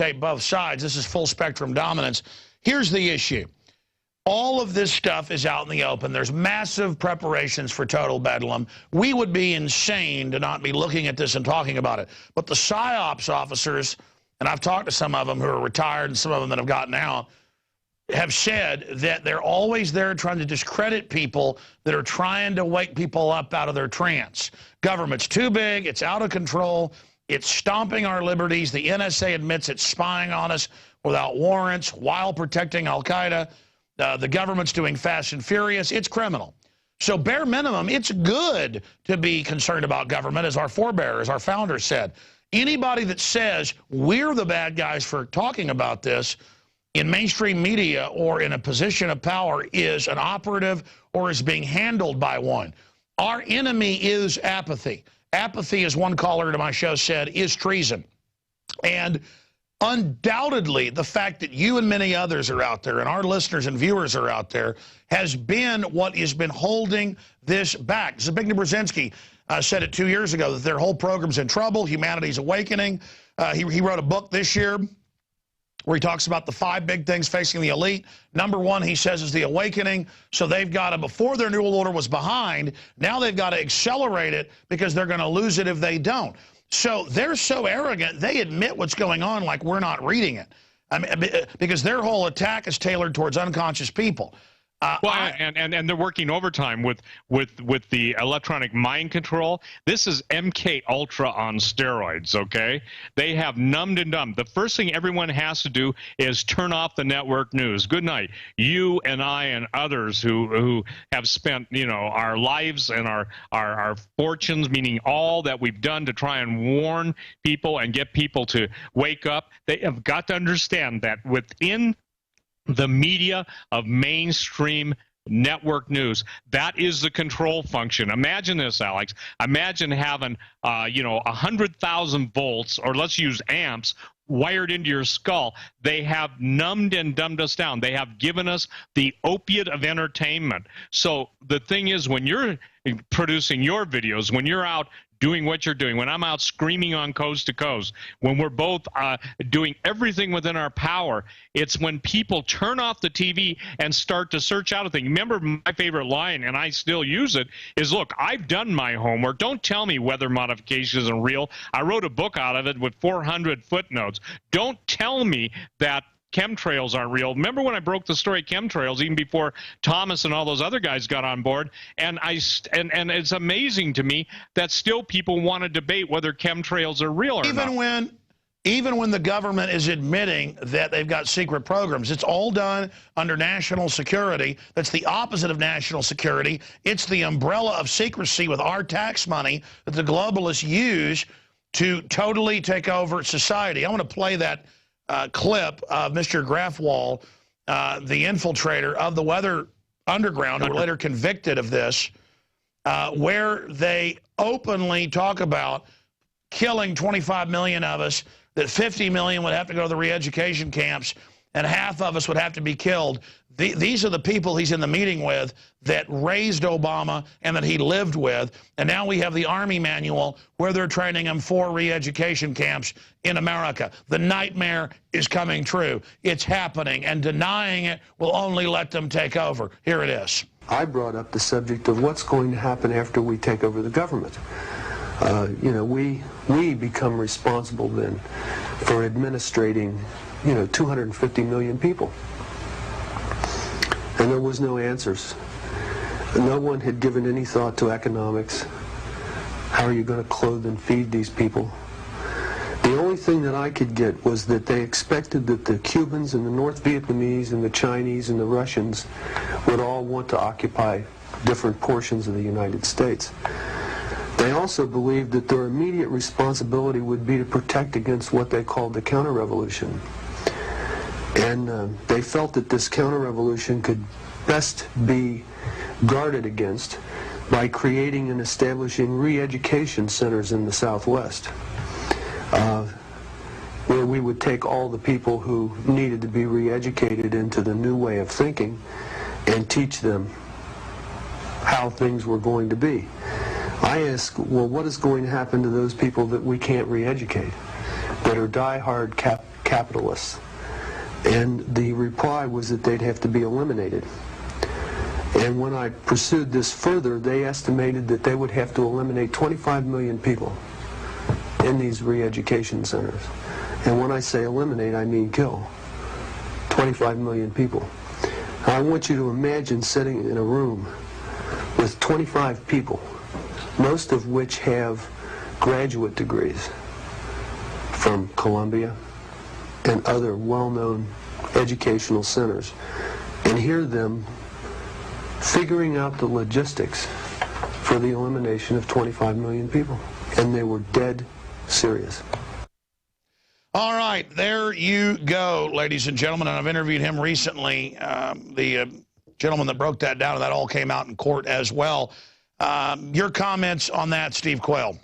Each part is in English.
take both sides. This is full spectrum dominance. Here's the issue. All of this stuff is out in the open. There's massive preparations for total bedlam. We would be insane to not be looking at this and talking about it. But the PSYOPs officers, and I've talked to some of them who are retired and some of them that have gotten out, have said that they're always there trying to discredit people that are trying to wake people up out of their trance. Government's too big. It's out of control. It's stomping our liberties. The NSA admits it's spying on us without warrants while protecting al-Qaeda. The government's doing fast and furious. It's criminal. So bare minimum, it's good to be concerned about government, as our forebears, our founders said. Anybody that says we're the bad guys for talking about this in mainstream media or in a position of power is an operative or is being handled by one. Our enemy is apathy. Apathy, as one caller to my show said, is treason. And undoubtedly, the fact that you and many others are out there and our listeners and viewers are out there has been what has been holding this back. Zbigniew Brzezinski said it 2 years ago that their whole program's in trouble, humanity's awakening. He wrote a book this year where he talks about the 5 big things facing the elite. Number 1, he says, is the awakening. So they've got to, before their New World Order was behind, now they've got to accelerate it because they're going to lose it if they don't. So they're so arrogant, they admit what's going on like we're not reading it. I mean, because their whole attack is tailored towards unconscious people. And they're working overtime with the electronic mind control. This is MK Ultra on steroids, okay? They have numbed and dumbed. The first thing everyone has to do is turn off the network news. Good night. You and I and others who have spent, you know, our lives and our fortunes, meaning all that we've done to try and warn people and get people to wake up, they have got to understand that within the media of mainstream network news, that is the control function. Imagine this, Alex. Imagine having, 100,000 volts, or let's use amps, wired into your skull. They have numbed and dumbed us down. They have given us the opiate of entertainment. So the thing is, when you're producing your videos, when you're out doing what you're doing, when I'm out screaming on coast to coast, when we're both doing everything within our power, it's when people turn off the TV and start to search out a thing. Remember, my favorite line, and I still use it, is, look, I've done my homework. Don't tell me weather modification isn't real. I wrote a book out of it with 400 footnotes. Don't tell me that chemtrails aren't real. Remember when I broke the story chemtrails, even before Thomas and all those other guys got on board? And it's amazing to me that still people want to debate whether chemtrails are real or not. Even when the government is admitting that they've got secret programs, it's all done under national security. That's the opposite of national security. It's the umbrella of secrecy with our tax money that the globalists use to totally take over society. I want to play that clip of Mr. Grafwall, the infiltrator of the Weather Underground, who were later convicted of this, where they openly talk about killing 25 million of us, that 50 million would have to go to the re-education camps, and half of us would have to be killed. These are the people he's in the meeting with that raised Obama and that he lived with. And now we have the Army manual where they're training him for re-education camps in America. The nightmare is coming true. It's happening, and denying it will only let them take over. Here it is. I brought up the subject of what's going to happen after we take over the government. We become responsible then for administrating, 250 million people. And there was no answers. No one had given any thought to economics. How are you going to clothe and feed these people? The only thing that I could get was that they expected that the Cubans and the North Vietnamese and the Chinese and the Russians would all want to occupy different portions of the United States. They also believed that their immediate responsibility would be to protect against what they called the counter-revolution. And they felt that this counter-revolution could best be guarded against by creating and establishing re-education centers in the Southwest, where we would take all the people who needed to be re-educated into the new way of thinking and teach them how things were going to be. I ask, well, what is going to happen to those people that we can't re-educate, that are die-hard capitalists. And the reply was that they'd have to be eliminated. And when I pursued this further, they estimated that they would have to eliminate 25 million people in these re-education centers. And when I say eliminate, I mean kill. 25 million people. I want you to imagine sitting in a room with 25 people, most of which have graduate degrees from Columbia and other well-known educational centers, and hear them figuring out the logistics for the elimination of 25 million people. And they were dead serious. All right, there you go, ladies and gentlemen. And I've interviewed him recently, the gentleman that broke that down, and that all came out in court as well. Your comments on that, Steve Quayle?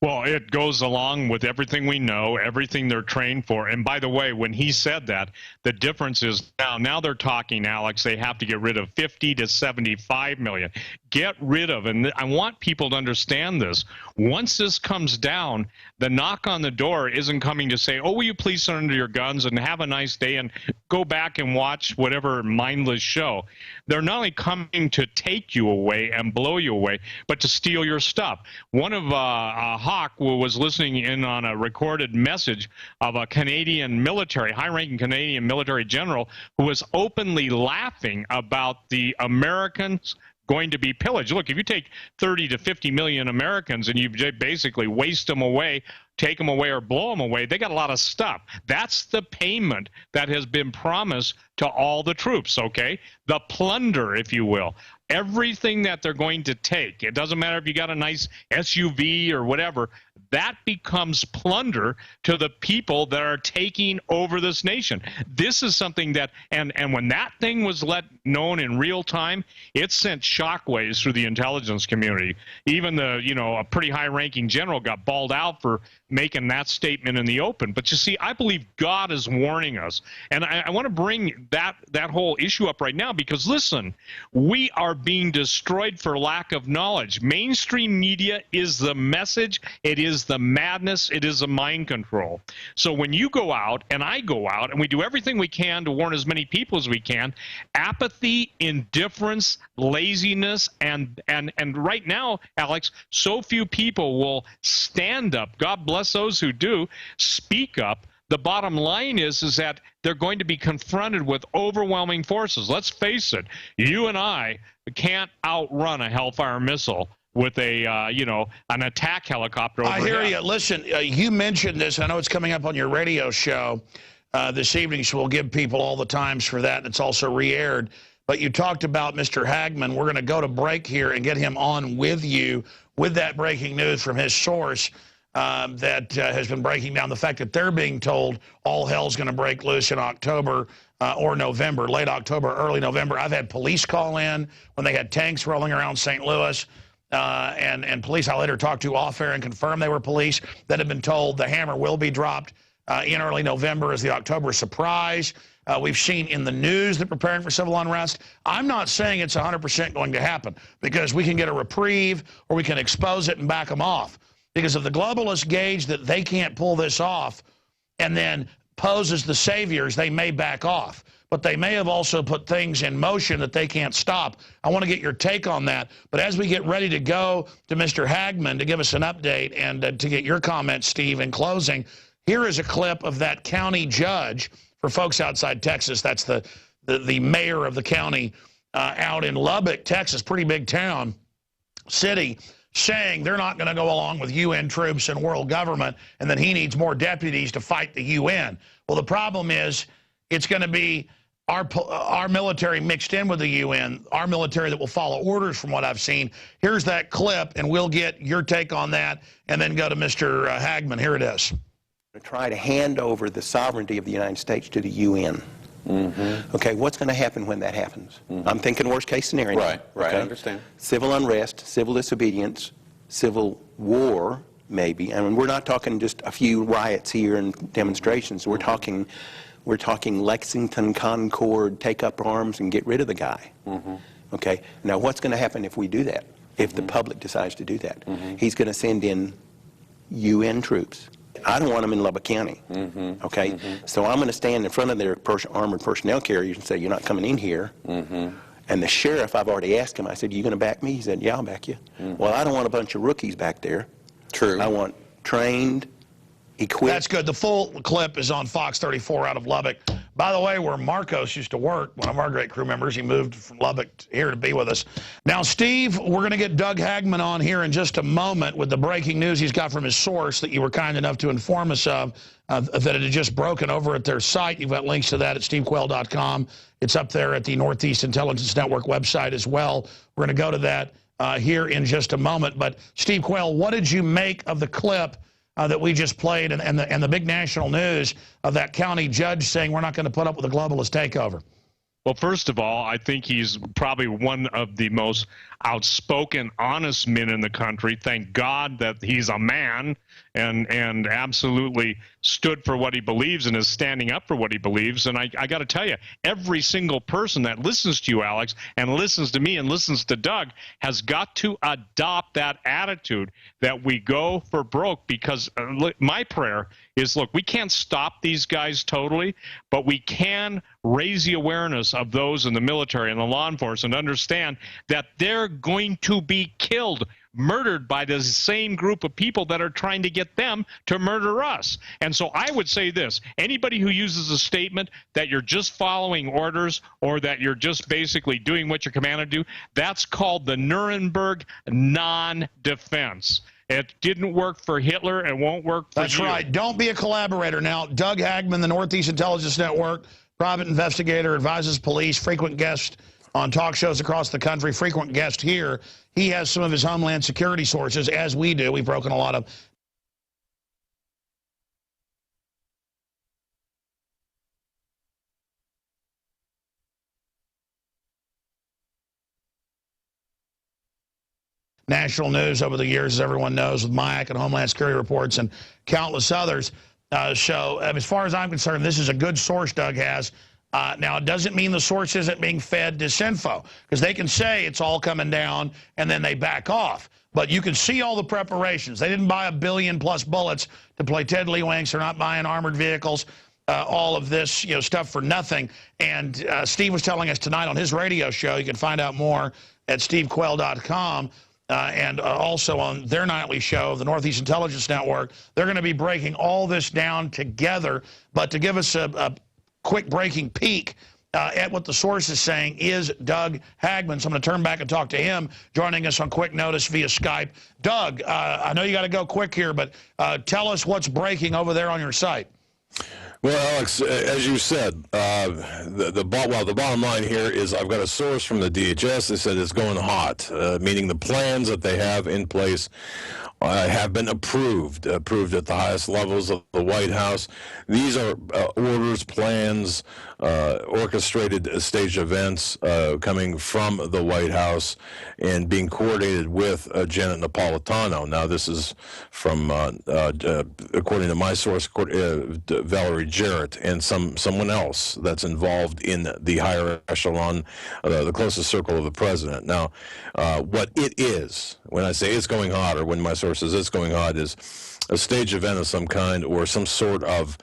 Well, it goes along with everything we know, everything they're trained for. And by the way, when he said that, the difference is now they're talking, Alex, they have to get rid of 50 to 75 million. Get rid of, and I want people to understand this. Once this comes down, the knock on the door isn't coming to say, oh, will you please surrender your guns and have a nice day and go back and watch whatever mindless show. They're not only coming to take you away and blow you away, but to steal your stuff. One of Hawk was listening in on a recorded message of a Canadian military, high-ranking Canadian military general who was openly laughing about the Americans going to be pillaged. Look, if you take 30 to 50 million Americans and you basically waste them away, take them away or blow them away, they got a lot of stuff. That's the payment that has been promised to all the troops, okay? The plunder, if you will. Everything that they're going to take, it doesn't matter if you got a nice SUV or whatever, that becomes plunder to the people that are taking over this nation. This is something that, and when that thing was let known in real time, it sent shockwaves through the intelligence community. Even the, a pretty high-ranking general got bawled out for making that statement in the open. But you see, I believe God is warning us. And I want to bring that whole issue up right now because, listen, we are being destroyed for lack of knowledge. Mainstream media is the message. It is the madness. It is the mind control. So when you go out and I go out and we do everything we can to warn as many people as we can, apathy, indifference, laziness, and right now, Alex, so few people will stand up. God bless those who do speak up. The bottom line is that they're going to be confronted with overwhelming forces. Let's face it, you and I can't outrun a Hellfire missile with a, an attack helicopter overhead. I hear you. Listen, you mentioned this. I know it's coming up on your radio show this evening, so we'll give people all the times for that. It's also re-aired. But you talked about Mr. Hagman. We're going to go to break here and get him on with you with that breaking news from his source that has been breaking down the fact that they're being told all hell's going to break loose in October or November, late October, early November. I've had police call in when they had tanks rolling around St. Louis. And police I later talked to off air and confirmed they were police that had been told the hammer will be dropped in early November as the October surprise. We've seen in the news that preparing for civil unrest. I'm not saying it's 100% going to happen because we can get a reprieve or we can expose it and back them off. Because if the globalists gauge that they can't pull this off and then pose as the saviors, they may back off. But they may have also put things in motion that they can't stop. I want to get your take on that. But as we get ready to go to Mr. Hagman to give us an update and to get your comments, Steve, in closing, here is a clip of that county judge. For folks outside Texas, that's the mayor of the county out in Lubbock, Texas, pretty big town, city, saying they're not going to go along with UN troops and world government and that he needs more deputies to fight the UN. Well, the problem is it's going to be our military mixed in with the UN, our military that will follow orders from what I've seen. Here's that clip, and we'll get your take on that and then go to Mr. Hagman. Here it is. To try to hand over the sovereignty of the United States to the UN. Mm-hmm. Okay, what's going to happen when that happens? Mm-hmm. I'm thinking worst case scenario. Right, right, okay? I understand. Civil unrest, civil disobedience, civil war, maybe. I mean, we're not talking just a few riots here and demonstrations. We're talking Lexington, Concord, take up arms and get rid of the guy. Mm-hmm. Okay, now what's going to happen if we do that? If the public decides to do that? Mm-hmm. He's going to send in UN troops. I don't want them in Lubbock County. Okay? So I'm going to stand in front of their armored personnel carriers and say, you're not coming in here. And the sheriff, I've already asked him, I said, you going to back me? He said, yeah, I'll back you. Well, I don't want a bunch of rookies back there. True. I want trained, equipped. That's good. The full clip is on Fox 34 out of Lubbock. By the way, where Marcos used to work, one of our great crew members, he moved from Lubbock here to be with us. Now, Steve, we're going to get Doug Hagman on here in just a moment with the breaking news he's got from his source that you were kind enough to inform us of, that it had just broken over at their site. You've got links to that at stevequayle.com. It's up there at the Northeast Intelligence Network website as well. We're going to go to that here in just a moment. But, Steve Quayle, what did you make of the clip that we just played and the big national news of that county judge saying we're not going to put up with a globalist takeover? Well, first of all, I think he's probably one of the most outspoken, honest men in the country. Thank God that he's a man and absolutely stood for what he believes and is standing up for what he believes. And I got to tell you, every single person that listens to you, Alex, and listens to me and listens to Doug has got to adopt that attitude that we go for broke, because my prayer is, look, we can't stop these guys totally, but we can raise the awareness of those in the military and the law enforcement and understand that they're going to be killed, murdered by the same group of people that are trying to get them to murder us. And so I would say this: anybody who uses a statement that you're just following orders or that you're just basically doing what you're commanded to do, that's called the Nuremberg non-defense. It didn't work for Hitler. It won't work for you. That's right. Don't be a collaborator. Now, Doug Hagman, the Northeast Intelligence Network, private investigator, advises police, frequent guest on talk shows across the country, frequent guest here. He has some of his Homeland Security sources, as we do. We've broken a lot of national news over the years, as everyone knows, with MIAC and Homeland Security reports and countless others. So as far as I'm concerned, this is a good source Doug has. Now, it doesn't mean the source isn't being fed disinfo, because they can say it's all coming down and then they back off. But you can see all the preparations. They didn't buy $1 billion+ bullets to play Ted Lee Wanks. They're not buying armored vehicles, all of this stuff for nothing. And Steve was telling us tonight on his radio show, you can find out more at stevequayle.com. And also on their nightly show, the Northeast Intelligence Network, they're going to be breaking all this down together. But to give us a quick breaking peek at what the source is saying is Doug Hagman. So I'm going to turn back and talk to him, joining us on quick notice via Skype. Doug, I know you got to go quick here, but tell us what's breaking over there on your site. Well, Alex, as you said, the bottom line here is I've got a source from the DHS that said it's going hot, meaning the plans that they have in place have been approved at the highest levels of the White House. These are orders, plans, orchestrated stage events coming from the White House and being coordinated with Janet Napolitano. Now, this is from, according to my source, Valerie Jarrett and someone else that's involved in the higher echelon, the closest circle of the president. Now, what it is, when I say it's going hot, or when my source says it's going hot, is a stage event of some kind or some sort of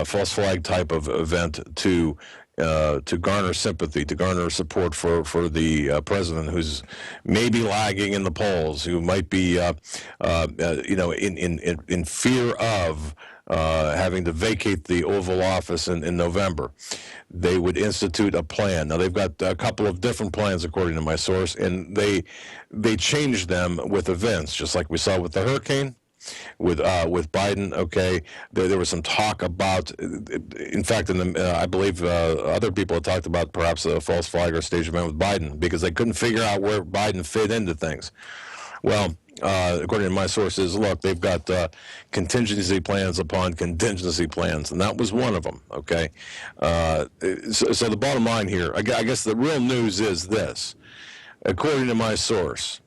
false flag type of event to garner sympathy, to garner support for the president, who's maybe lagging in the polls, who might be in fear of having to vacate the Oval Office in November. They would institute a plan. Now, they've got a couple of different plans, according to my source, and they change them with events, just like we saw with the hurricane. With Biden, okay, there was some talk about, in fact, I believe other people have talked about perhaps a false flag or stage event with Biden, because they couldn't figure out where Biden fit into things. Well, according to my sources, look, they've got contingency plans upon contingency plans, and that was one of them, okay? So the bottom line here, I guess the real news is this. According to my source,